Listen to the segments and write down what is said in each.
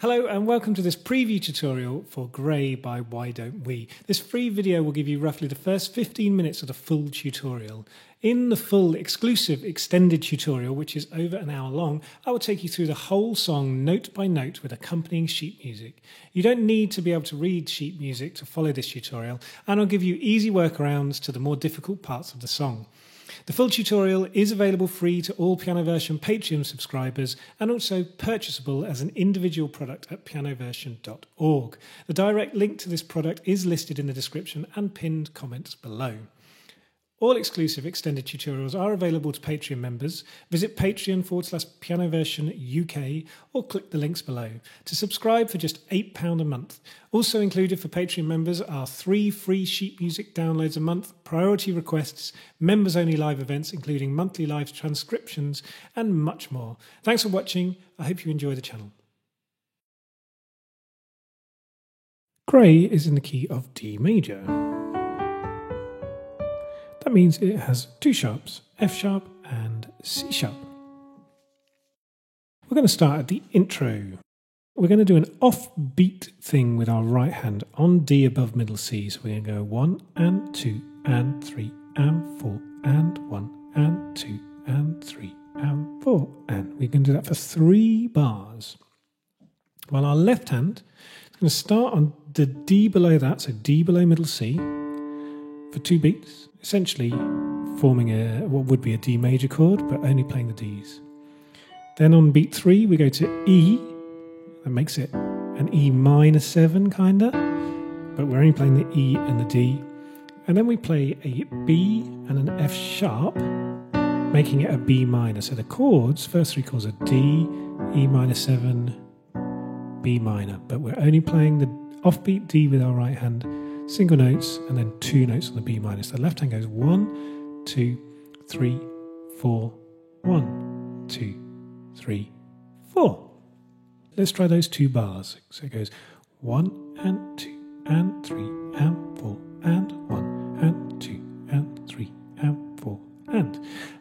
Hello and welcome to this preview tutorial for Grey by Why Don't We. This free video will give you roughly the first 15 minutes of the full tutorial. In the full exclusive extended tutorial, which is over an hour long, I will take you through the whole song note by note with accompanying sheet music. You don't need to be able to read sheet music to follow this tutorial, and I'll give you easy workarounds to the more difficult parts of the song. The full tutorial is available free to all Pianoversion Patreon subscribers and also purchasable as an individual product at pianoversion.org. The direct link to this product is listed in the description and pinned comments below. All exclusive extended tutorials are available to Patreon members. Visit Patreon/Pianoversion UK or click the links below. To subscribe for just £8 a month. Also included for Patreon members are 3 free sheet music downloads a month, priority requests, members-only live events including monthly live transcriptions and much more. Thanks for watching. I hope you enjoy the channel. Grey is in the key of D major. That means it has 2 sharps, F sharp and C sharp. We're going to start at the intro. We're going to do an offbeat thing with our right hand on D above middle C. So we're going to go 1 and 2 and 3 and 4 and 1 and 2 and 3 and 4. And we're going to do that for 3 bars. While our left hand is going to start on the D below that, so D below middle C, for 2 beats, essentially forming what would be a D major chord, but only playing the Ds. Then on beat 3, we go to E. That makes it an E minor 7, kinda, but we're only playing the E and the D. And then we play a B and an F sharp, making it a B minor. So the chords, first 3 chords are D, E minor 7, B minor, but we're only playing the offbeat D with our right hand, single notes, and then 2 notes on the B minor. So the left hand goes 1, 2, 3, 4, 1, 2, 3, 4. Let's try those 2 bars. So it goes 1 and 2 and 3 and 4 and 1 and 2 and 3 and 4 and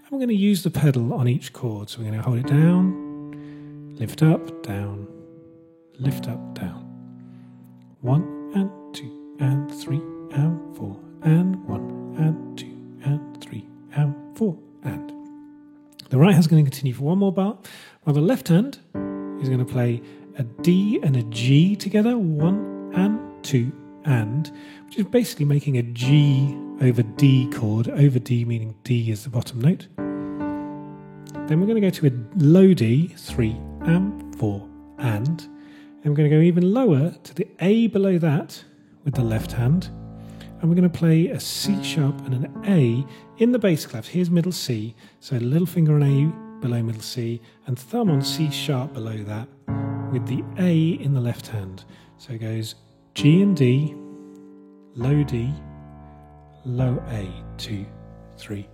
we're going to use the pedal on each chord. So we're going to hold it down, lift up, down, lift up, down. 1 and 2 and 3 and 4 and 1 and 2 and 3 and 4 and. The right hand's going to continue for 1 more bar, while the left hand is going to play a D and a G together, 1 and 2 and, which is basically making a G over D chord, over D meaning D is the bottom note. Then we're going to go to a low D, 3 and 4 and we're going to go even lower to the A below that with the left hand, and we're going to play a C sharp and an A in the bass clef. Here's middle C, so little finger on A below middle C and thumb on C sharp below that with the A in the left hand. So it goes G and D, low D, low A, 2, 3,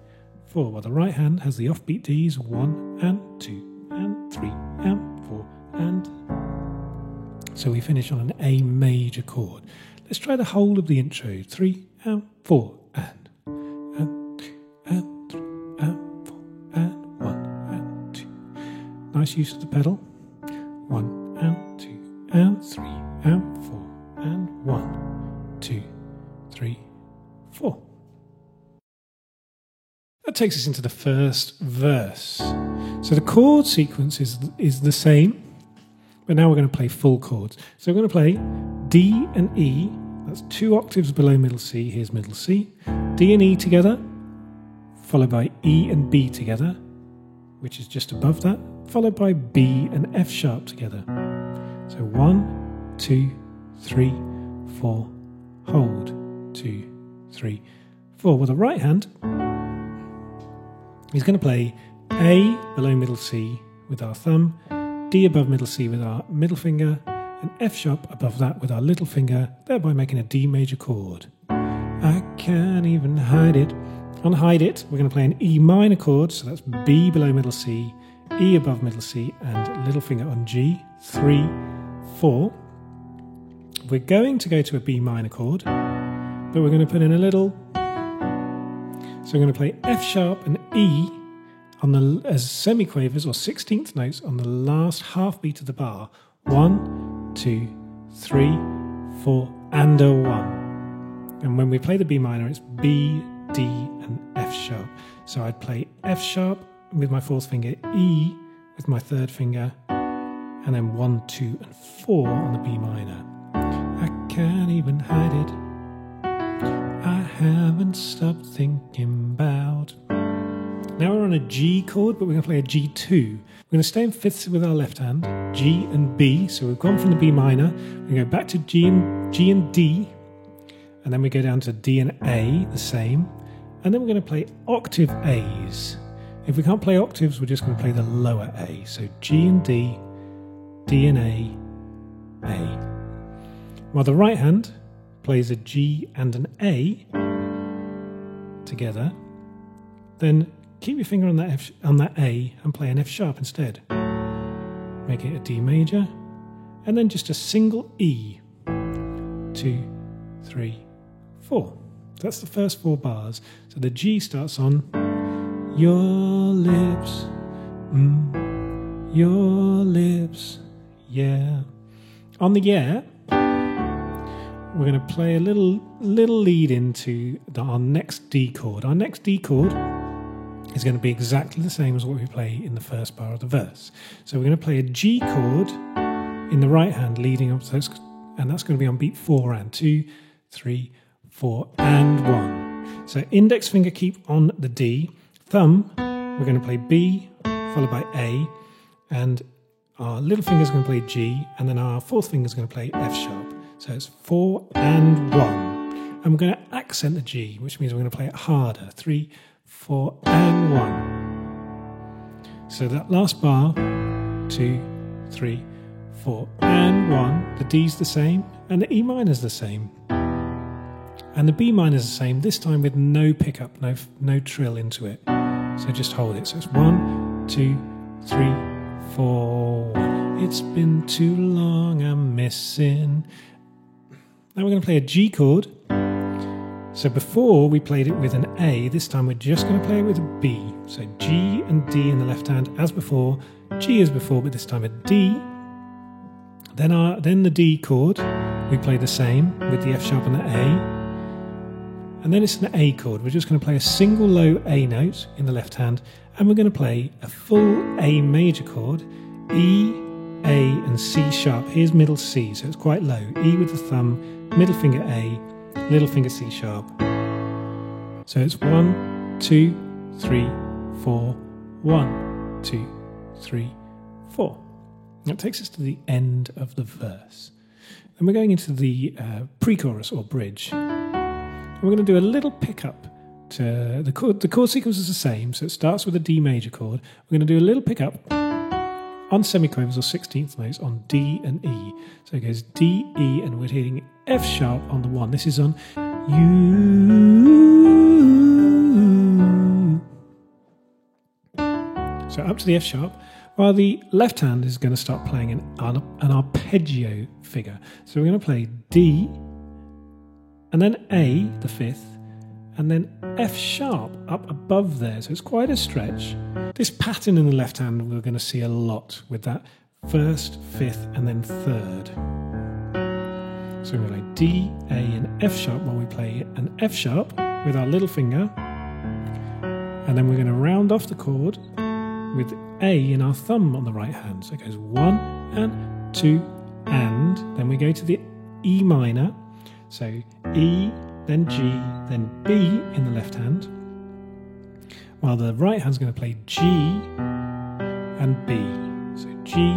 4. While the right hand has the offbeat Ds, 1 and 2 and 3 and 4 and. So we finish on an A major chord. Let's try the whole of the intro. 3 and 4 and 2 and 3 and 4 and 1 and 2. Nice use of the pedal. 1 and 2 and 3 and 4 and 1, 2, 3, 4. That takes us into the first verse. So the chord sequence is the same, but now we're going to play full chords. So we're going to play D and E, that's 2 octaves below middle C, here's middle C, D and E together, followed by E and B together, which is just above that, followed by B and F sharp together. So 1, 2, 3, 4, hold, 2, 3, 4. With the right hand, he's going to play A below middle C with our thumb, D above middle C with our middle finger, and F sharp above that with our little finger, thereby making a D major chord. I can't even hide it. On hide it, we're going to play an E minor chord, so that's B below middle C, E above middle C, and little finger on G, 3, 4. We're going to go to a B minor chord, but we're going to put in a little. So we're going to play F sharp and E on the as semiquavers or 16th notes on the last half beat of the bar. 1, 2, 3, 4, and a 1. And when we play the B minor, it's B, D, and F sharp. So I'd play F sharp with my fourth finger, E with my third finger, and then 1, 2, and 4 on the B minor. I can't even hide it. I haven't stopped thinking about. Now we're on a G chord, but we're going to play a G2. We're going to stay in fifths with our left hand, G and B. So we've gone from the B minor, we go back to G and D, and then we go down to D and A, the same. And then we're going to play octave A's. If we can't play octaves, we're just going to play the lower A. So G and D, D and A, A. While the right hand plays a G and an A together, then keep your finger on that A and play an F sharp instead. Make it a D major, and then just a single E. 2, 3, 4. That's the first 4 bars. So the G starts on your lips, your lips, yeah. On the yeah, we're going to play a little lead into our next D chord. Our next D chord is going to be exactly the same as what we play in the first bar of the verse. So we're going to play a G chord in the right hand leading up to this, and that's going to be on beat 4 and 2, 3, 4, and 1. So index finger keep on the D, thumb, we're going to play B, followed by A, and our little finger is going to play G, and then our fourth finger is going to play F sharp. So it's 4 and 1. And we're going to accent the G, which means we're going to play it harder. 3, 4, and 1. So that last bar, 2, 3, 4, and 1. The D's the same, and the E minor is the same. And the B minor is the same, this time with no pickup, no trill into it. So just hold it. So it's 1, 2, 3, 4, 1. It's been too long, I'm missing. Now we're going to play a G chord. So before we played it with an A, this time we're just going to play it with a B. So G and D in the left hand as before, G as before, but this time a D. Then the D chord, we play the same with the F sharp and the A. And then it's an A chord. We're just going to play a single low A note in the left hand, and we're going to play a full A major chord, E, A, and C sharp. Here's middle C, so it's quite low. E with the thumb, middle finger A, little finger C sharp. So it's 1, 2, 3, 4, 1, 2, 3, 4. That takes us to the end of the verse. Then we're going into the pre-chorus or bridge. We're going to do a little pickup to the chord sequence is the same, so it starts with a D major chord. We're going to do a little pickup on semiquavers or 16th notes on D and E. So it goes D, E, and we're hitting F sharp on the 1. This is on you. So up to the F sharp, while the left hand is going to start playing an arpeggio figure. So we're going to play D, and then A, the 5th, and then F sharp up above there. So it's quite a stretch. This pattern in the left hand we're going to see a lot with that 1st, 5th, and then 3rd. So we're going to play D, A, and F sharp while we play an F sharp with our little finger. And then we're going to round off the chord with A in our thumb on the right hand. So it goes 1 and 2 and. Then we go to the E minor. So E, then G, then B in the left hand, while the right hand's going to play G and B. So G,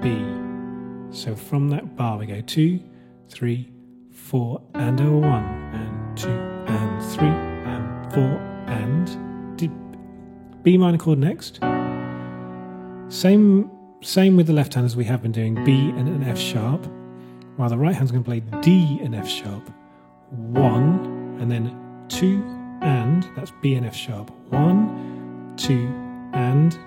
B. So from that bar we go 2, 3, 4, and a 1, and 2, and 3, and 4, and B minor chord next. Same with the left hand as we have been doing, B and an F sharp. While the right hand's going to play D and F sharp, 1, and then 2, and, that's B and F sharp, 1, 2, and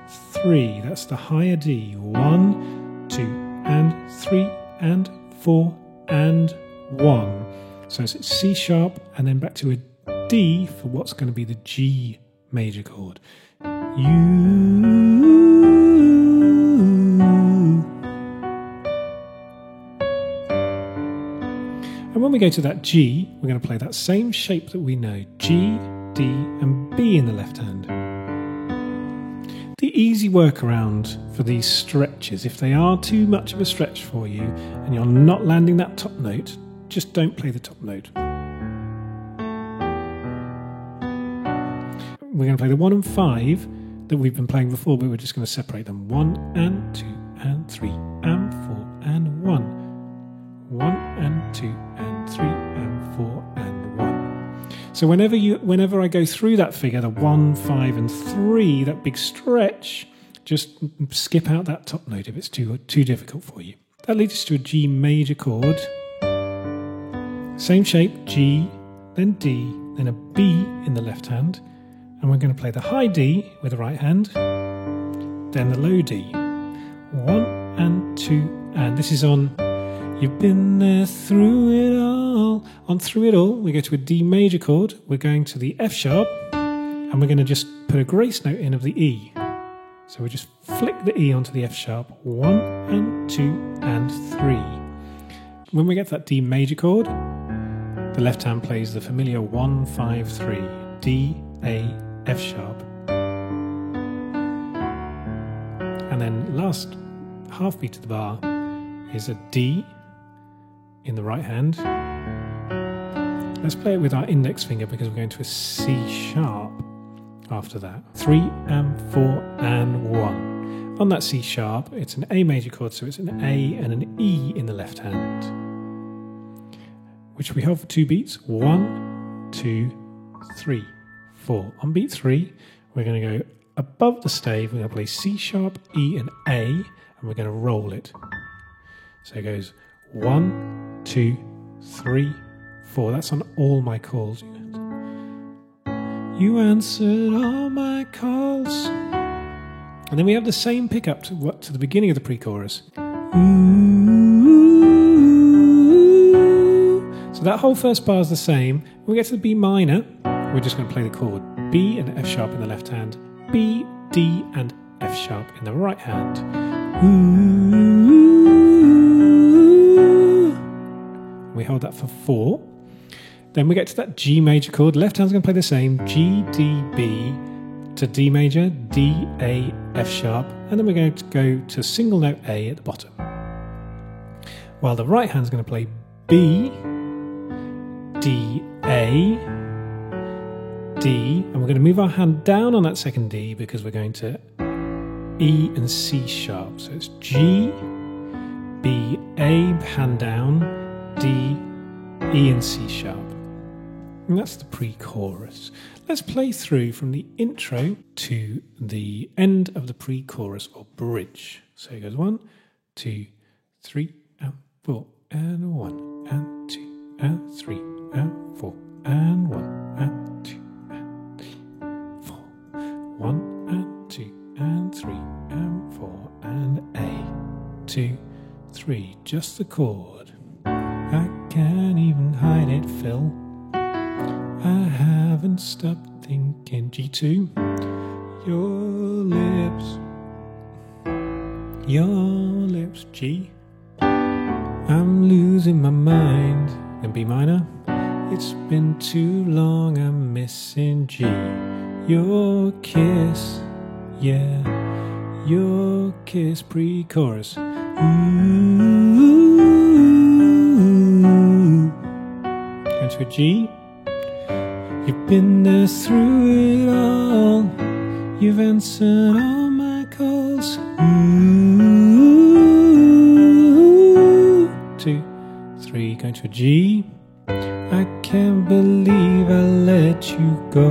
3, that's the higher D, 1, 2, and 3, and 4, and 1. So it's C sharp, and then back to a D for what's going to be the G major chord. You. we go to that G, we're going to play that same shape that we know, G, D and B in the left hand. The easy workaround for these stretches, if they are too much of a stretch for you and you're not landing that top note, just don't play the top note. We're going to play the 1 and 5 that we've been playing before, but we're just going to separate them. 1 and 2 and 3 and 4 and 1. 1 and 2 and 3 and 4 and 1. So whenever I go through that figure, the 1, 5 and 3, that big stretch, just skip out that top note if it's too difficult for you. That leads us to a G major chord. Same shape, G, then D, then a B in the left hand. And we're going to play the high D with the right hand, then the low D. 1 and 2, and this is on You've Been There Through It All. On Through It All, we go to a D major chord, we're going to the F sharp, and we're going to just put a grace note in of the E. So we just flick the E onto the F sharp, 1 and 2 and 3. When we get to that D major chord, the left hand plays the familiar 1, 5, 3, D, A, F sharp. And then last half beat of the bar is a D in the right hand. Let's play it with our index finger because we're going to a C sharp after that. 3 and 4 and 1. On that C sharp, it's an A major chord, so it's an A and an E in the left hand, which we hold for 2 beats. 1, 2, 3, 4. On beat 3, we're going to go above the stave, we're going to play C sharp, E and A, and we're going to roll it. So it goes 1, 2, 3, 4. That's on all my calls. You answered all my calls. And then we have the same pickup to the beginning of the pre-chorus. So that whole first bar is the same. When we get to the B minor, we're just going to play the chord B and F sharp in the left hand, B, D and F sharp in the right hand. We hold that for 4. Then we get to that G major chord. Left hand's going to play the same, G, D, B to D major, D, A, F sharp, and then we're going to go to single note A at the bottom. While the right hand's going to play B, D, A, D, and we're going to move our hand down on that second D because we're going to E and C sharp. So it's G, B, A, hand down, D, E and C sharp. And that's the pre-chorus. Let's play through from the intro to the end of the pre-chorus or bridge. So it goes 1, 2, 3, and 4, and 1, and 2, and 3, and 4, and 1, and 2, and 3, 4. 1, and 2, and 3, and 4, and A, 2, 3. Just the chord. I can't even hide it, Phil. I haven't stopped thinking. G2. Your lips, G. I'm losing my mind. Then B minor. It's been too long, I'm missing G. Your kiss, yeah. Your kiss, pre-chorus. Into a G. You've been there through it all. You've answered all my calls. 2, 3, going to a G. I can't believe I let you go.